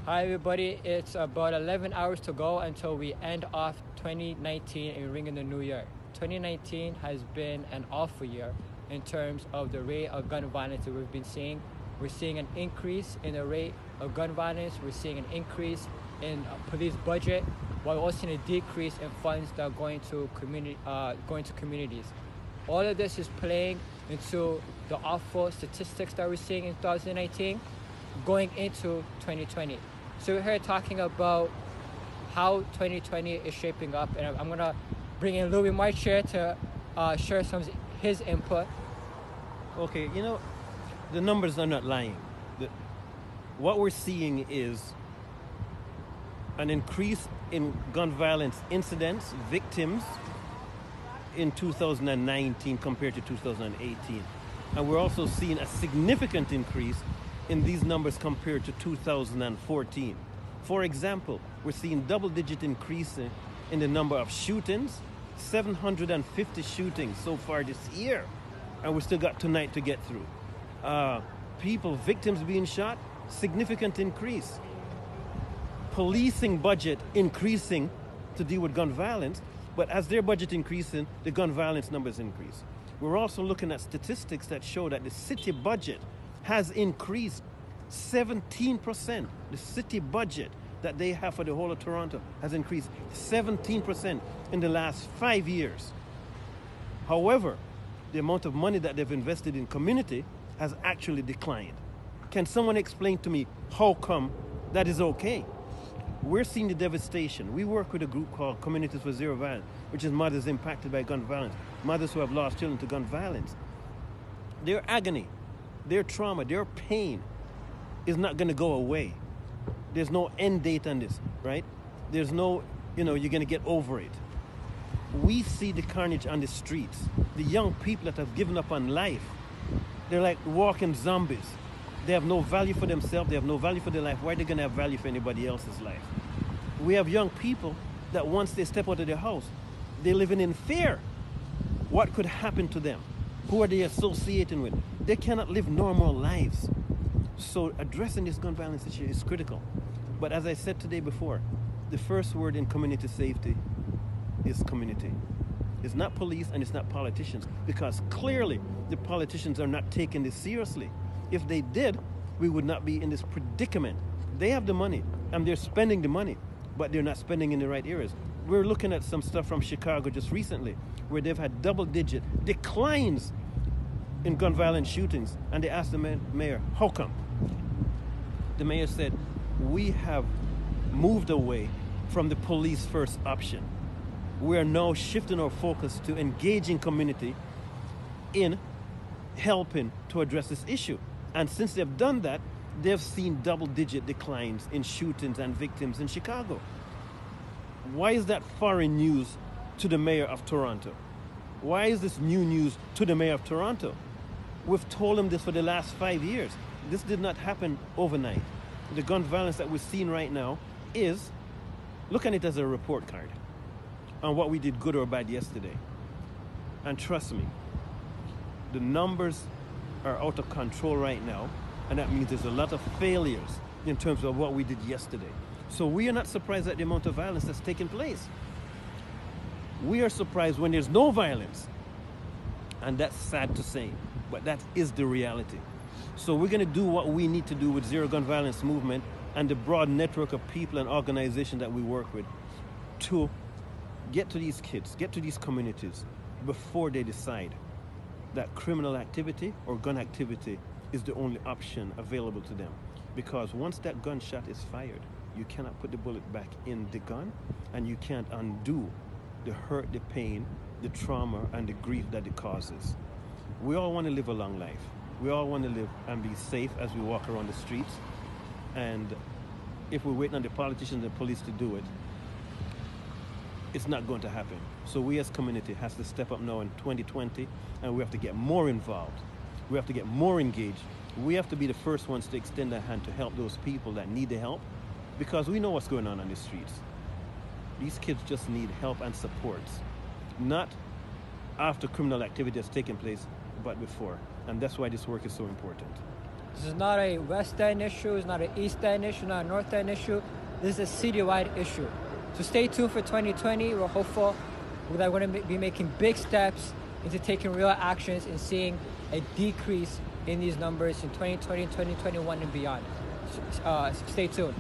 Hi everybody, it's about 11 hours to go until we end off 2019 and ring in the new year. 2019 has been an awful year in terms of the rate of gun violence that we've been seeing. We're seeing an increase in the rate of gun violence. We're seeing an increase in police budget, while we're also seeing a decrease in funds that are going to communities. All of this is playing into the awful statistics that we're seeing in 2019 going into 2020. So we're here talking about how 2020 is shaping up, and I'm going to bring in Louis March here to share some of his input. Okay, the numbers are not lying. What we're seeing is an increase in gun violence incidents, victims, in 2019 compared to 2018. And we're also seeing a significant increase in these numbers compared to 2014. For example, we're seeing double-digit increase in the number of shootings, 750 shootings so far this year, and we still got tonight to get through. Victims being shot, significant increase. Policing budget increasing to deal with gun violence, but as their budget increasing, the gun violence numbers increase. We're also looking at statistics that show that the city budget has increased 17%. The city budget that they have for the whole of Toronto has increased 17% in the last 5 years. However, the amount of money that they've invested in community has actually declined. Can someone explain to me how come that is okay? We're seeing the devastation. We work with a group called Communities for Zero Violence, which is mothers impacted by gun violence, mothers who have lost children to gun violence. Their agony, their trauma, their pain is not going to go away. There's no end date on this, right? There's no, you're going to get over it. We see the carnage on the streets. The young people that have given up on life, they're like walking zombies. They have no value for themselves. They have no value for their life. Why are they going to have value for anybody else's life? We have young people that once they step out of their house, they're living in fear. What could happen to them? Who are they associating with? They cannot live normal lives. So addressing this gun violence issue is critical. But as I said today before, the first word in community safety is community. It's not police and it's not politicians, because clearly the politicians are not taking this seriously. If they did, we would not be in this predicament. They have the money and they're spending the money, but they're not spending in the right areas. We're looking at some stuff from Chicago just recently where they've had double-digit declines in gun violence shootings, and they asked the mayor, how come? The mayor said, we have moved away from the police first option. We are now shifting our focus to engaging community in helping to address this issue. And since they've done that, they've seen double-digit declines in shootings and victims in Chicago. Why is that foreign news to the mayor of Toronto? Why is this new news to the mayor of Toronto? We've told him this for the last 5 years. This did not happen overnight. The gun violence that we're seeing right now is, look at it as a report card on what we did good or bad yesterday. And trust me, the numbers are out of control right now, and that means there's a lot of failures in terms of what we did yesterday. So we are not surprised at the amount of violence that's taking place. We are surprised when there's no violence, and that's sad to say, but that is the reality. So we're going to do what we need to do with Zero Gun Violence Movement and the broad network of people and organizations that we work with to get to these kids, get to these communities before they decide that criminal activity or gun activity is the only option available to them. Because once that gunshot is fired, you cannot put the bullet back in the gun, and you can't undo the hurt, the pain, the trauma, and the grief that it causes. We all want to live a long life. We all want to live and be safe as we walk around the streets. And if we're waiting on the politicians and police to do it, it's not going to happen. So we as community has to step up now in 2020, and we have to get more involved. We have to get more engaged. We have to be the first ones to extend a hand to help those people that need the help, because we know what's going on the streets. These kids just need help and support, not after criminal activity has taken place, but before. And that's why this work is so important. This is not a West End issue. It's not an East End issue, not a North End issue. This is a citywide issue. So stay tuned for 2020. We're hopeful that we're going to be making big steps into taking real actions and seeing a decrease in these numbers in 2020, 2021, and beyond. Stay tuned.